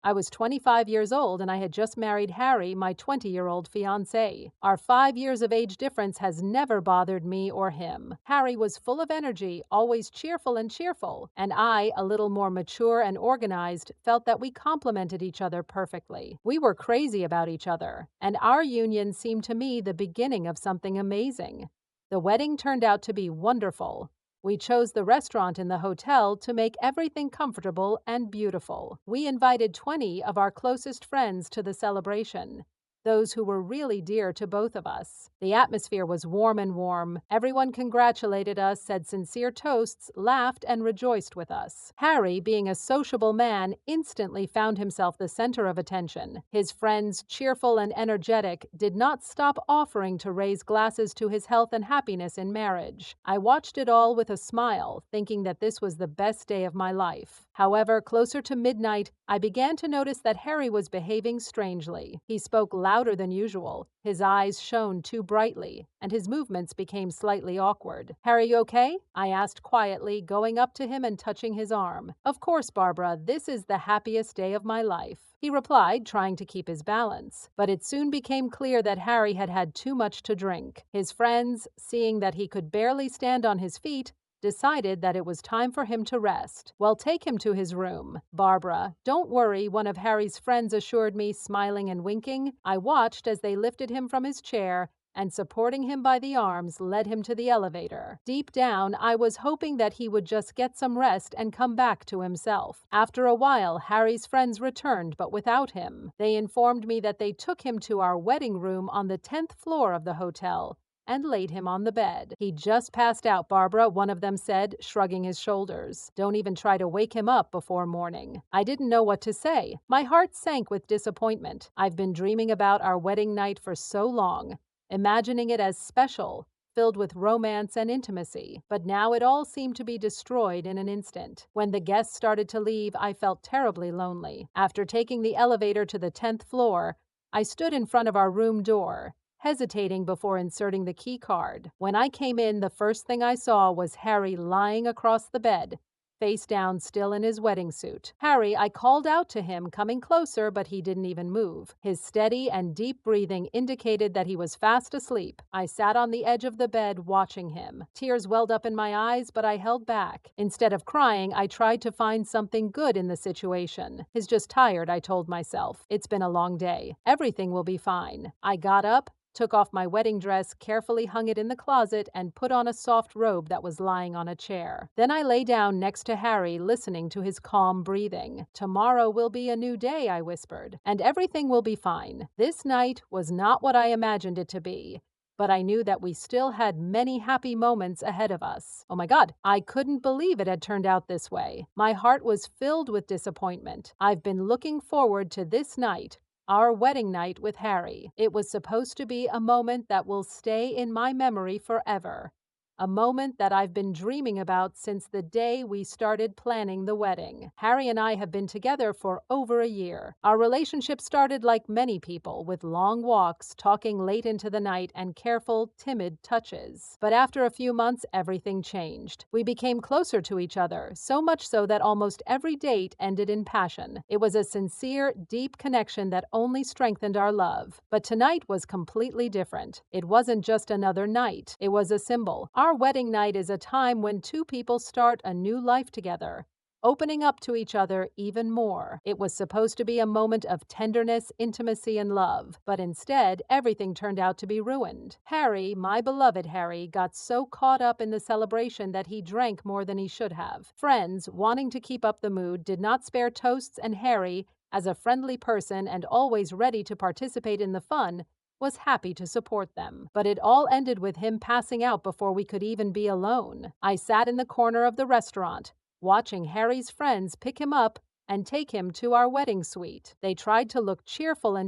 I was 25 years old and I had just married Harry, my 20-year-old fiancé. Our 5 years of age difference has never bothered me or him. Harry was full of energy, always cheerful, and I, a little more mature and organized, felt that we complemented each other perfectly. We were crazy about each other, and our union seemed to me the beginning of something amazing. The wedding turned out to be wonderful. We chose the restaurant in the hotel to make everything comfortable and beautiful. We invited 20 of our closest friends to the celebration, those who were really dear to both of us. The atmosphere was warm. Everyone congratulated us, said sincere toasts, laughed, and rejoiced with us. Harry, being a sociable man, instantly found himself the center of attention. His friends, cheerful and energetic, did not stop offering to raise glasses to his health and happiness in marriage. I watched it all with a smile, thinking that this was the best day of my life. However, closer to midnight, I began to notice that Harry was behaving strangely. He spoke louder than usual, his eyes shone too brightly, and his movements became slightly awkward. "Harry, you okay?" I asked quietly, going up to him and touching his arm. "Of course, Barbara, this is the happiest day of my life," he replied, trying to keep his balance. But it soon became clear that Harry had had too much to drink. His friends, seeing that he could barely stand on his feet, decided that it was time for him to rest. "Well, take him to his room, Barbara. Don't worry," one of Harry's friends assured me, smiling and winking. I watched as they lifted him from his chair and, supporting him by the arms, led him to the elevator. Deep down, I was hoping that he would just get some rest and come back to himself. After a while, Harry's friends returned, but without him. They informed me that they took him to our wedding room on the 10th floor of the hotel and laid him on the bed. "He just passed out, Barbara," one of them said, shrugging his shoulders. "Don't even try to wake him up before morning." I didn't know what to say. My heart sank with disappointment. I've been dreaming about our wedding night for so long, imagining it as special, filled with romance and intimacy. But now it all seemed to be destroyed in an instant. When the guests started to leave, I felt terribly lonely. After taking the elevator to the 10th floor, I stood in front of our room door, hesitating before inserting the key card. When I came in, the first thing I saw was Harry lying across the bed, face down, still in his wedding suit. "Harry," I called out to him, coming closer, but he didn't even move. His steady and deep breathing indicated that he was fast asleep. I sat on the edge of the bed watching him. Tears welled up in my eyes, but I held back. Instead of crying, I tried to find something good in the situation. "He's just tired," I told myself. "It's been a long day. Everything will be fine." I got up, took off my wedding dress, carefully hung it in the closet, and put on a soft robe that was lying on a chair. Then I lay down next to Harry, listening to his calm breathing. "Tomorrow will be a new day," I whispered, "and everything will be fine." This night was not what I imagined it to be, but I knew that we still had many happy moments ahead of us. Oh my God, I couldn't believe it had turned out this way. My heart was filled with disappointment. I've been looking forward to this night, our wedding night with Harry. It was supposed to be a moment that will stay in my memory forever. A moment that I've been dreaming about since the day we started planning the wedding. Harry and I have been together for over a year. Our relationship started like many people, with long walks, talking late into the night, and careful, timid touches. But after a few months, everything changed. We became closer to each other, so much so that almost every date ended in passion. It was a sincere, deep connection that only strengthened our love. But tonight was completely different. It wasn't just another night. It was a symbol. Our wedding night is a time when two people start a new life together, opening up to each other even more. It was supposed to be a moment of tenderness, intimacy, and love, but instead, everything turned out to be ruined. Harry, my beloved Harry, got so caught up in the celebration that he drank more than he should have. Friends, wanting to keep up the mood, did not spare toasts, and Harry, as a friendly person and always ready to participate in the fun, was happy to support them. But it all ended with him passing out before we could even be alone. I sat in the corner of the restaurant, watching Harry's friends pick him up and take him to our wedding suite. They tried to look cheerful,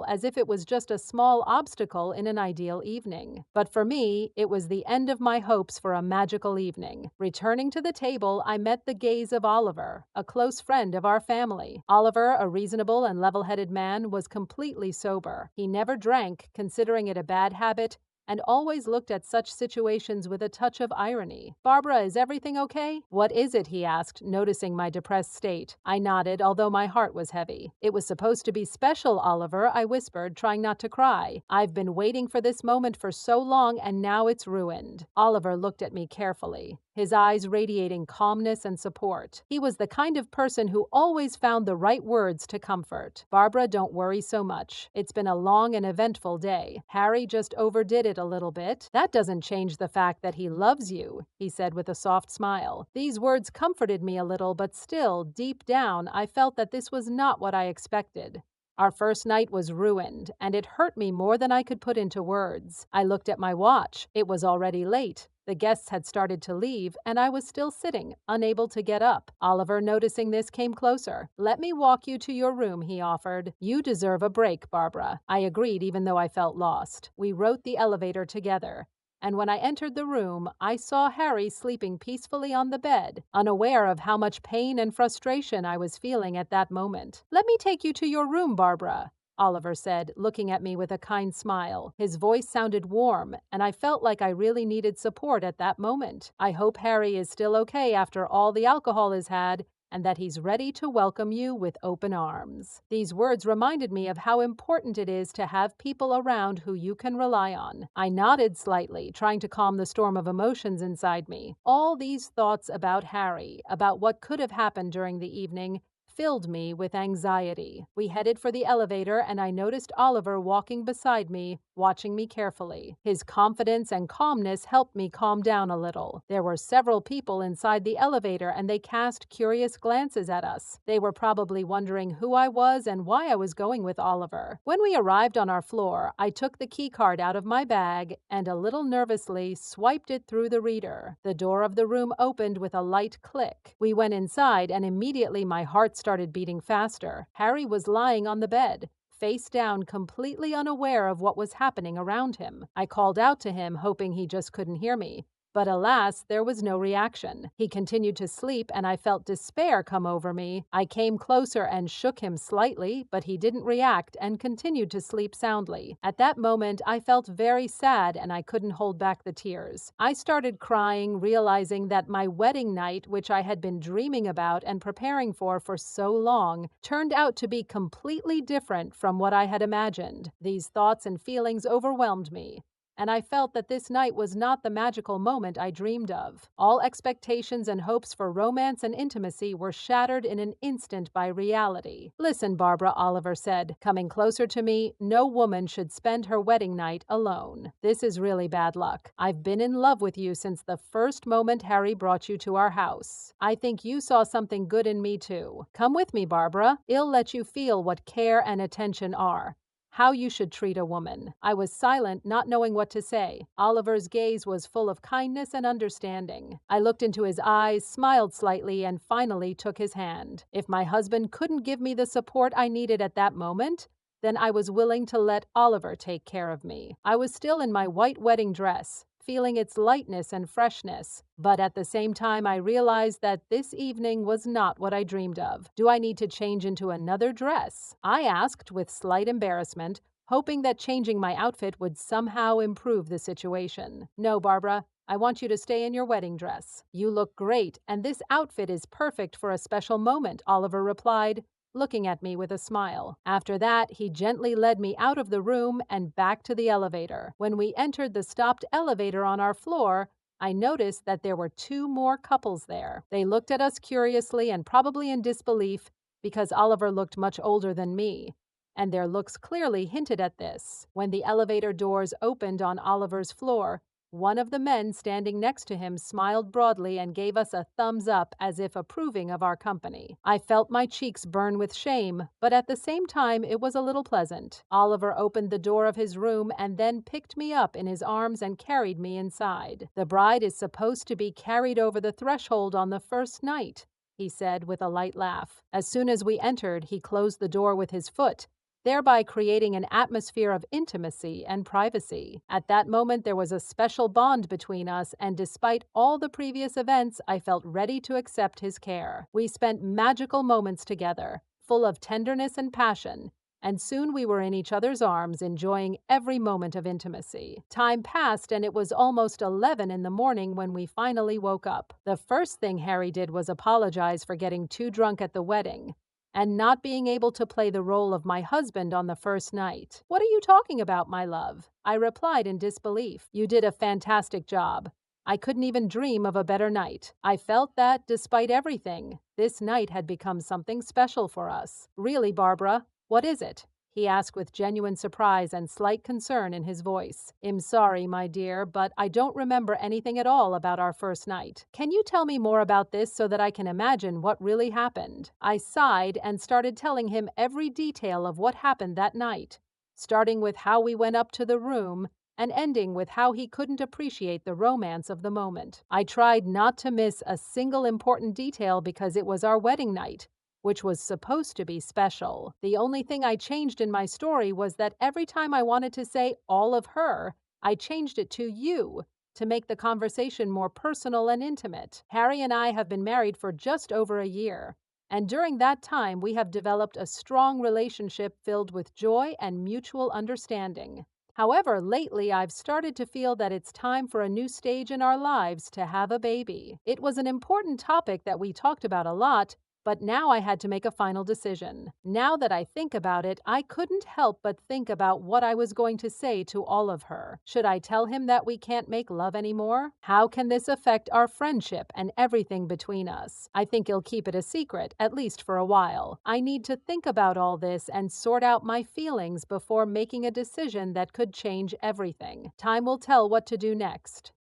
as if it was just a small obstacle in an ideal evening. But for me, it was the end of my hopes for a magical evening. Returning to the table, I met the gaze of Oliver, a close friend of our family. Oliver, a reasonable and level-headed man, was completely sober. He never drank, considering it a bad habit, and always looked at such situations with a touch of irony. "Barbara, is everything okay?" "What is it?" he asked, noticing my depressed state. I nodded, although my heart was heavy. "It was supposed to be special, Oliver," I whispered, trying not to cry. "I've been waiting for this moment for so long, and now it's ruined." Oliver looked at me carefully, his eyes radiating calmness and support. He was the kind of person who always found the right words to comfort. "Barbara, don't worry so much. It's been a long and eventful day. Harry just overdid it a little bit. That doesn't change the fact that he loves you," he said with a soft smile. These words comforted me a little, but still, deep down, I felt that this was not what I expected. Our first night was ruined, and it hurt me more than I could put into words. I looked at my watch. It was already late. The guests had started to leave, and I was still sitting, unable to get up. Oliver, noticing this, came closer. "Let me walk you to your room," he offered. "You deserve a break, Barbara." I agreed, even though I felt lost. We rode the elevator together, and when I entered the room, I saw Harry sleeping peacefully on the bed, unaware of how much pain and frustration I was feeling at that moment. "Let me take you to your room, Barbara," Oliver said, looking at me with a kind smile. His voice sounded warm, and I felt like I really needed support at that moment. "I hope Harry is still okay after all the alcohol has had, and that he's ready to welcome you with open arms." These words reminded me of how important it is to have people around who you can rely on. I nodded slightly, trying to calm the storm of emotions inside me. All these thoughts about Harry, about what could have happened during the evening, filled me with anxiety. We headed for the elevator, and I noticed Oliver walking beside me, watching me carefully. His confidence and calmness helped me calm down a little. There were several people inside the elevator, and they cast curious glances at us. They were probably wondering who I was and why I was going with Oliver. When we arrived on our floor, I took the key card out of my bag and, a little nervously, swiped it through the reader. The door of the room opened with a light click. We went inside, and immediately my heart started beating faster. Harry was lying on the bed, face down, completely unaware of what was happening around him. I called out to him, hoping he just couldn't hear me. But alas, there was no reaction. He continued to sleep, and I felt despair come over me. I came closer and shook him slightly, but he didn't react and continued to sleep soundly. At that moment, I felt very sad, and I couldn't hold back the tears. I started crying, realizing that my wedding night, which I had been dreaming about and preparing for so long, turned out to be completely different from what I had imagined. These thoughts and feelings overwhelmed me, and I felt that this night was not the magical moment I dreamed of. All expectations and hopes for romance and intimacy were shattered in an instant by reality. "Listen, Barbara," Oliver said, coming closer to me, "no woman should spend her wedding night alone. This is really bad luck. I've been in love with you since the first moment Harry brought you to our house. I think you saw something good in me too. Come with me, Barbara. It'll let you feel what care and attention are, how you should treat a woman." I was silent, not knowing what to say. Oliver's gaze was full of kindness and understanding. I looked into his eyes, smiled slightly, and finally took his hand. If my husband couldn't give me the support I needed at that moment, then I was willing to let Oliver take care of me. I was still in my white wedding dress, feeling its lightness and freshness. But at the same time, I realized that this evening was not what I dreamed of. "Do I need to change into another dress?" I asked with slight embarrassment, hoping that changing my outfit would somehow improve the situation. "No, Barbara. I want you to stay in your wedding dress. You look great, and this outfit is perfect for a special moment," Oliver replied, looking at me with a smile. After that, he gently led me out of the room and back to the elevator. When we entered the stopped elevator on our floor, I noticed that there were two more couples there. They looked at us curiously and probably in disbelief, because Oliver looked much older than me, and their looks clearly hinted at this. When the elevator doors opened on Oliver's floor, one of the men standing next to him smiled broadly and gave us a thumbs up as if approving of our company. I felt my cheeks burn with shame, but at the same time it was a little pleasant. Oliver opened the door of his room and then picked me up in his arms and carried me inside. "The bride is supposed to be carried over the threshold on the first night," he said with a light laugh. As soon as we entered, he closed the door with his foot, thereby creating an atmosphere of intimacy and privacy. At that moment, there was a special bond between us, and despite all the previous events, I felt ready to accept his care. We spent magical moments together, full of tenderness and passion, and soon we were in each other's arms, enjoying every moment of intimacy. Time passed, and it was almost 11 in the morning when we finally woke up. The first thing Harry did was apologize for getting too drunk at the wedding and not being able to play the role of my husband on the first night. "What are you talking about, my love?" I replied in disbelief. "You did a fantastic job. I couldn't even dream of a better night." I felt that, despite everything, this night had become something special for us. "Really, Barbara? What is it?" he asked with genuine surprise and slight concern in his voice. "I'm sorry, my dear, but I don't remember anything at all about our first night. Can you tell me more about this so that I can imagine what really happened?" I sighed and started telling him every detail of what happened that night, starting with how we went up to the room and ending with how he couldn't appreciate the romance of the moment. I tried not to miss a single important detail because it was our wedding night, which was supposed to be special. The only thing I changed in my story was that every time I wanted to say all of her, I changed it to you to make the conversation more personal and intimate. Harry and I have been married for just over a year, and during that time we have developed a strong relationship filled with joy and mutual understanding. However, lately I've started to feel that it's time for a new stage in our lives to have a baby. It was an important topic that we talked about a lot, but now I had to make a final decision. Now that I think about it, I couldn't help but think about what I was going to say to all of her. Should I tell him that we can't make love anymore? How can this affect our friendship and everything between us? I think he'll keep it a secret, at least for a while. I need to think about all this and sort out my feelings before making a decision that could change everything. Time will tell what to do next.